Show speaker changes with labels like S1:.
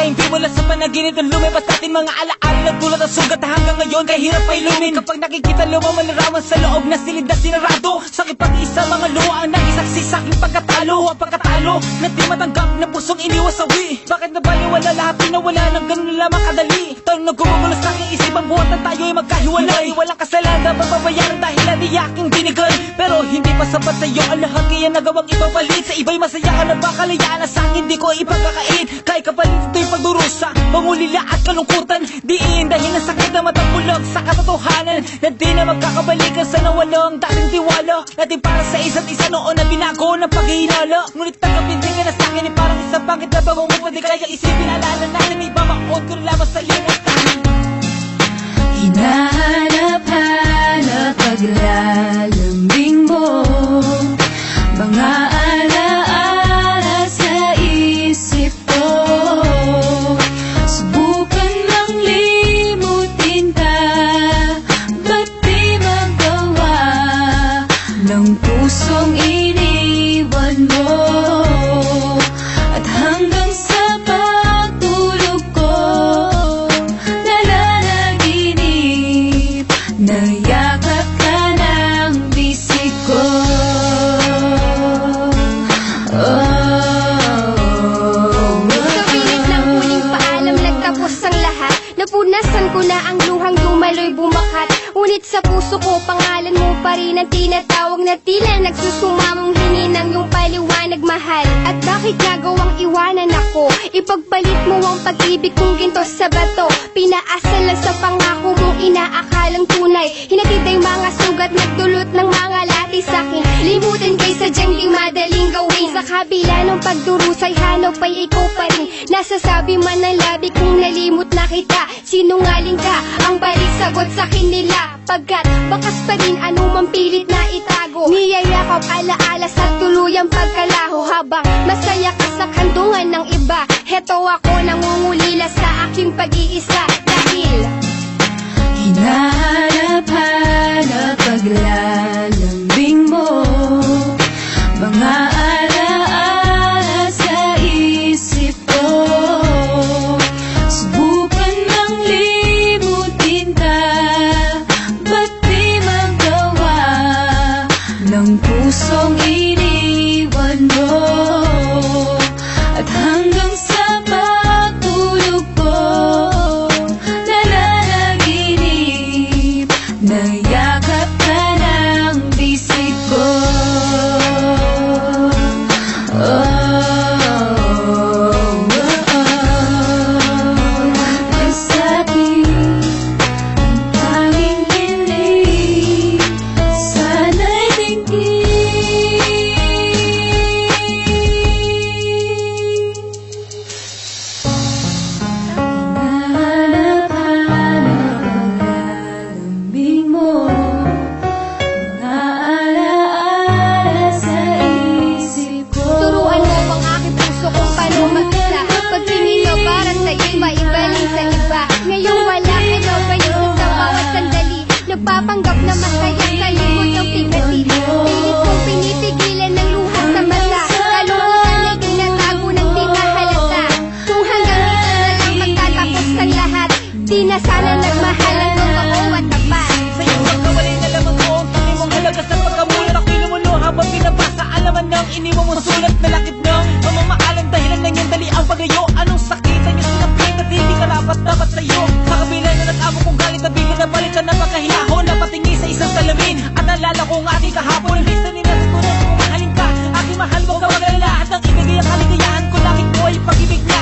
S1: Maimpi mula sa panaginip ng lumabas natin mga alaala na tulad ng sugat hanggang ngayon kahirap pa ilumin. Kapag nakikita lumang malarawan sa loob na silid na sinarado, sakit pag-isa mga luha ang nakisaksi sa aking pagkatalo. Ang pagkatalo na di matanggap na pusong iniwasawi. Bakit nabaliwala lahat pinawala ng ganun lamang kadali? Tanong na gumugulo sa aking isip ang buhat na tayo ay magkahiwalay. Walang kasalanan mapapayaran dahil na di aking binigay. Pero hindi pa sapat sa'yo ang lahat kaya nagawang ipapalit. Sa iba'y masaya ka na bakalayaan na sa akin di ko ipagkakait. Kahit kapalit ito'y pagdurusa, pangulila at kalungkutan. Diin dahil ang sakit na matapulog sa katotohanan na di na magkakabalikan sa nawalong dating tiwala natin para sa isa't isa noon na binago ng paghihinala. Ngunit tanggapin din ka na sa akin ay parang isang pangit na bagong mo. Di kaya isipin alala natin ibamaon ko na lamang sa limutan.
S2: Hinahanap-hanap paglalambing mo, mga alaala sa isip ko. Subukan lang limutin ka, ba't di magawa ng pusong iniwan mo? At hanggang sa pagtulog ko, nalalaginip, nayakap ka ng bisig ko.
S3: Sa pilit ng huling paalam, nagtapos ang lahat. Napunasan ko na ang luhang dumaloy bumakat. Ngunit sa puso ko, pangalan mo pa rin ang tinatawag na tila nagsusumamong hininang yung paliwanag, mahal. At bakit nagawang iwanan ako? Ipagpalit mo ang pag-ibig kong ginto sa bato. Pinaasal lang sa pangako mong inaakalang tunay. Hinatid ay mga sugat, nagdulot ng mga lati sa'kin. Limutin kay sadyang di madaling gawin. Sa kabila ng pagdurusay, hanap ay ikaw pa rin. Nasasabi man ng labi kung nalimot na kita. Sinungaling ka, ang balik sagot sa nila. Pagkat bakas pa rin anumang pilit na itago. Niyayakap alaala sa tuluyang pagkalaho. Habang masaya ka sa kantungan ng iba, heto ako nangungulila sa aking pag-iisa. Dahil
S2: hinahanap-hanap paglalambing mo, mga alaala sa isip ko. Subukan lang limutin ka, ba't di magawa ng pusong iniwan mo? At hanggang sa pagtulog ko, nalalaginip, nayakap ka ng bisig ko. Ang sakit, ang tanging hiling, sana'y tingin. Hinahanap-hanap paglalambing mo, mga alaala sa isip ko.
S3: turuan mo ang aking puso kung paano mag-isa. Pag pinino para sa'yo'y maibaling sa iba. Ngayong wala ka na ba yun sa bawat sandali? Nagpapanggap na masaya sa likod ng pigati. Pilit kong pinipigilan ng luha sa mata. Kalungkutan ay tinatago ng di mahalata. Kung hanggang dito na lang magtatapos ang lahat, di na sana nagmahal ang totoo at tapat.
S1: Sa iyong pagkawalay na lamang mo ang tangi mong halaga sa pagkamulat. Ako'y lumuluha habang binabasa alaman ng iniwan mong sulat na lakit ng mamamaalang dahilan ng iyong dali ang pagayo. Anong sakitan niyo sinapit at hindi karapat dapat sa'yo? Sa kabila na nag-amo kong galit na bigla na balik ka na makahinahon na patingi sa isang salamin. At nalala ko ang aking kahapon, imbis na ninasin ko na kung mahalin ka. Aking mahal, huwag ka mag-alala at ang ibigay ang kaligayahan ko, langit mo ay pag-ibig na